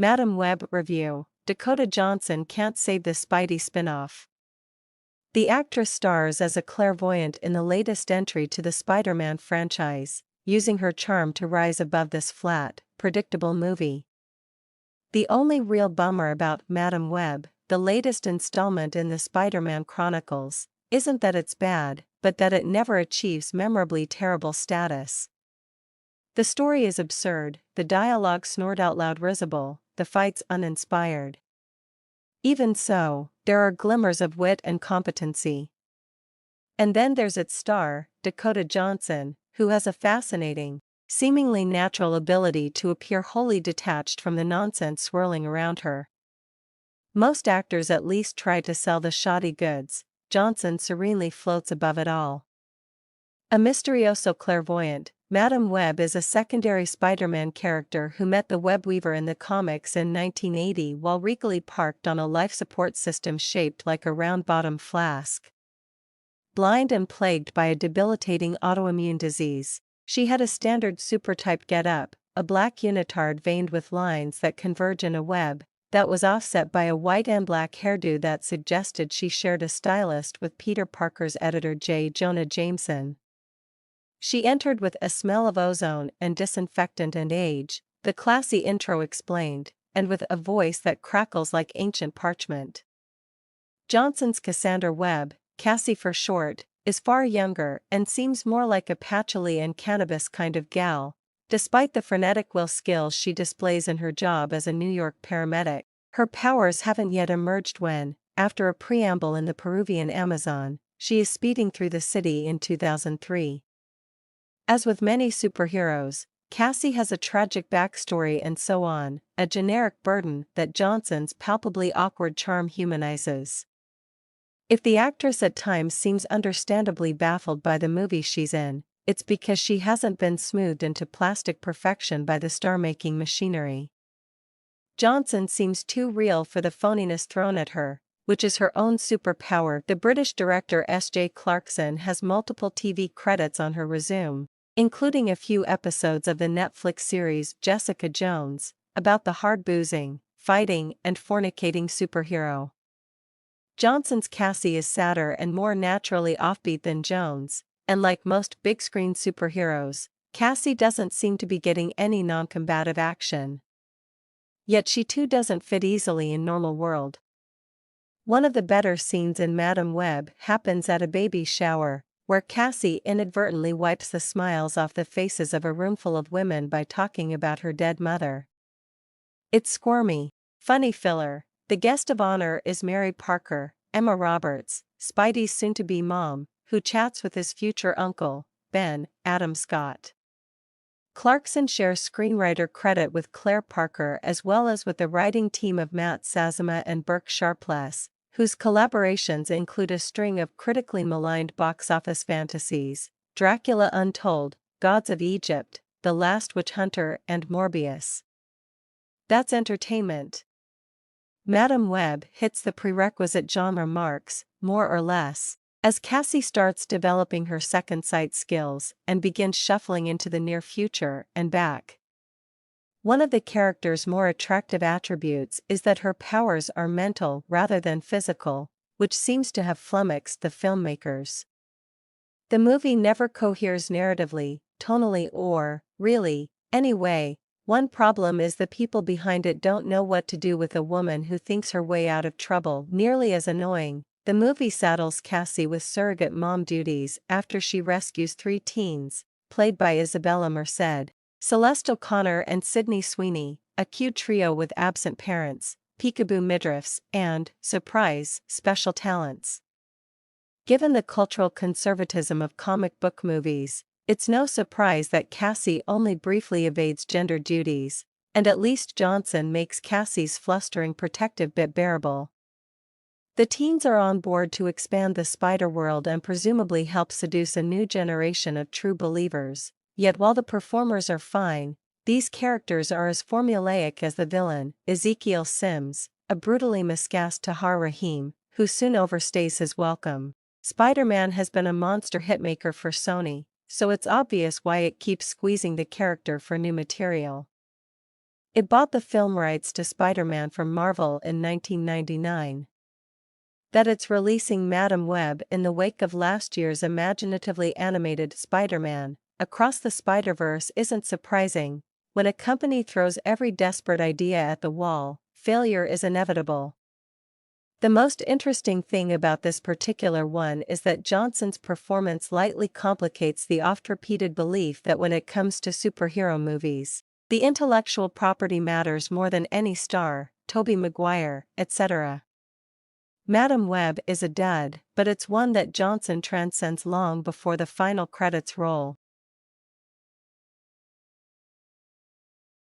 Madam Web review: Dakota Johnson can't save the Spidey spin-off. The actress stars as a clairvoyant in the latest entry to the Spider-Man franchise, using her charm to rise above this flat, predictable movie. The only real bummer about Madam Web, the latest installment in the Spider-Man Chronicles, isn't that it's bad, but that it never achieves memorably terrible status. The story is absurd, the dialogue snored out loud risible, the fights uninspired. Even so, there are glimmers of wit and competency. And then there's its star, Dakota Johnson, who has a fascinating, seemingly natural ability to appear wholly detached from the nonsense swirling around her. Most actors at least try to sell the shoddy goods. Johnson serenely floats above it all. A misterioso clairvoyant, Madam Web is a secondary Spider-Man character who met the Webweaver in the comics in 1980 while regally parked on a life support system shaped like a round-bottomed flask. Blind and plagued by a debilitating autoimmune disease, she had a standard super-type get-up, a black unitard veined with lines that converge in a web, that was offset by a white and black hairdo that suggested she shared a stylist with Peter Parker's editor J. Jonah Jameson. She entered with a smell of ozone and disinfectant and age, the classy intro explained, and with a voice that crackles like ancient parchment. Johnson's Cassandra Webb, Cassie for short, is far younger and seems more like a patchouli and cannabis kind of gal, despite the frenetic will skills she displays in her job as a New York paramedic. Her powers haven't yet emerged when, after a preamble in the Peruvian Amazon, she is speeding through the city in 2003. As with many superheroes, Cassie has a tragic backstory and so on, a generic burden that Johnson's palpably awkward charm humanizes. If the actress at times seems understandably baffled by the movie she's in, it's because she hasn't been smoothed into plastic perfection by the star-making machinery. Johnson seems too real for the phoniness thrown at her, which is her own superpower. The British director S.J. Clarkson has multiple TV credits on her resume, including a few episodes of the Netflix series Jessica Jones, about the hard-boozing, fighting and fornicating superhero. Johnson's Cassie is sadder and more naturally offbeat than Jones, and like most big-screen superheroes, Cassie doesn't seem to be getting any non-combative action. Yet she too doesn't fit easily in normal world. One of the better scenes in Madam Web happens at a baby shower, where Cassie inadvertently wipes the smiles off the faces of a roomful of women by talking about her dead mother. It's squirmy, funny filler. The guest of honor is Mary Parker, Emma Roberts, Spidey's soon-to-be mom, who chats with his future uncle, Ben, Adam Scott. Clarkson shares screenwriter credit with Claire Parker as well as with the writing team of Matt Sazama and Burke Sharpless, whose collaborations include a string of critically maligned box office fantasies, Dracula Untold, Gods of Egypt, The Last Witch Hunter and Morbius. That's entertainment. Madam Web hits the prerequisite genre marks, more or less, as Cassie starts developing her second sight skills and begins shuffling into the near future and back. One of the character's more attractive attributes is that her powers are mental rather than physical, which seems to have flummoxed the filmmakers. The movie never coheres narratively, tonally or, really, anyway. One problem is the people behind it don't know what to do with a woman who thinks her way out of trouble. Nearly as annoying, the movie saddles Cassie with surrogate mom duties after she rescues 3 teens, played by Isabella Merced, Celeste O'Connor and Sydney Sweeney, a cute trio with absent parents, peekaboo midriffs, and, surprise, special talents. Given the cultural conservatism of comic book movies, it's no surprise that Cassie only briefly evades gender duties, and at least Johnson makes Cassie's flustering protective bit bearable. The teens are on board to expand the Spider-World and presumably help seduce a new generation of true believers, yet while the performers are fine, these characters are as formulaic as the villain, Ezekiel Sims, a brutally miscast Tahar Rahim, who soon overstays his welcome. Spider-Man has been a monster hitmaker for Sony, so it's obvious why it keeps squeezing the character for new material. It bought the film rights to Spider-Man from Marvel in 1999. That it's releasing Madame Web in the wake of last year's imaginatively animated Spider-Man, Across the Spider-Verse isn't surprising. When a company throws every desperate idea at the wall, failure is inevitable. The most interesting thing about this particular one is that Johnson's performance lightly complicates the oft-repeated belief that when it comes to superhero movies, the intellectual property matters more than any star, Tobey Maguire, etc. Madame Web is a dud, but it's one that Johnson transcends long before the final credits roll.